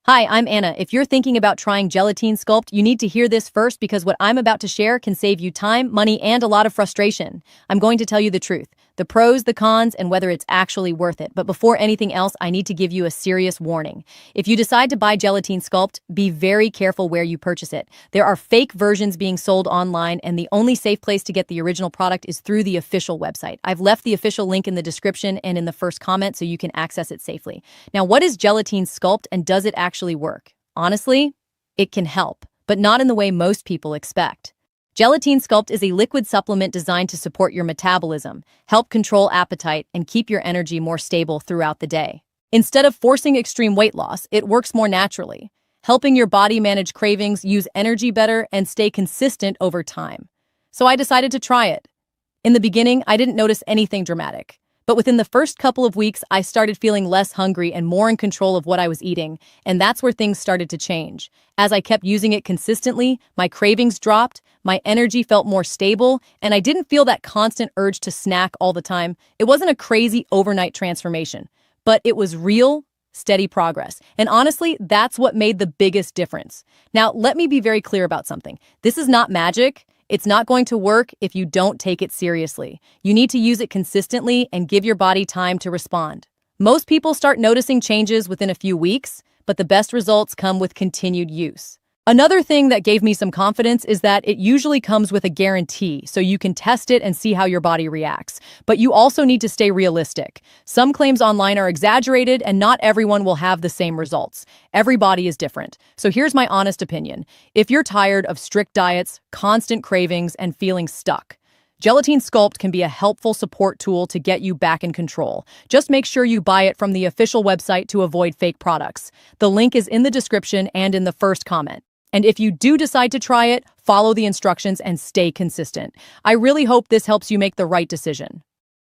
Hi, I'm Anna. If you're thinking about trying Gelatine Sculpt, you need to hear this first because what I'm about to share can save you time, money, and a lot of frustration. I'm going to tell you the truth, the pros, the cons, and whether it's actually worth it. But before anything else, I need to give you a serious warning. If you decide to buy Gelatine Sculpt, be very careful where you purchase it. There are fake versions being sold online, and the only safe place to get the original product is through the official website. I've left the official link in the description and in the first comment so you can access it safely. Now, what is Gelatine Sculpt and does it actually work? Honestly, it can help, but not in the way most people expect. Gelatine Sculpt is a liquid supplement designed to support your metabolism, help control appetite, and keep your energy more stable throughout the day. Instead of forcing extreme weight loss, it works more naturally, helping your body manage cravings, use energy better, and stay consistent over time. So I decided to try it. In the beginning, I didn't notice anything dramatic. But within the first couple of weeks, I started feeling less hungry and more in control of what I was eating, and that's where things started to change. As I kept using it consistently, my cravings dropped, my energy felt more stable, and I didn't feel that constant urge to snack all the time. It wasn't a crazy overnight transformation, but it was real, steady progress. And honestly, that's what made the biggest difference. Now, let me be very clear about something. This is not magic. It's not going to work if you don't take it seriously. You need to use it consistently and give your body time to respond. Most people start noticing changes within a few weeks, but the best results come with continued use. Another thing that gave me some confidence is that it usually comes with a guarantee, so you can test it and see how your body reacts. But you also need to stay realistic. Some claims online are exaggerated, and not everyone will have the same results. Every body is different. So here's my honest opinion. If you're tired of strict diets, constant cravings, and feeling stuck, Gelatine Sculpt can be a helpful support tool to get you back in control. Just make sure you buy it from the official website to avoid fake products. The link is in the description and in the first comment. And if you do decide to try it, follow the instructions and stay consistent. I really hope this helps you make the right decision.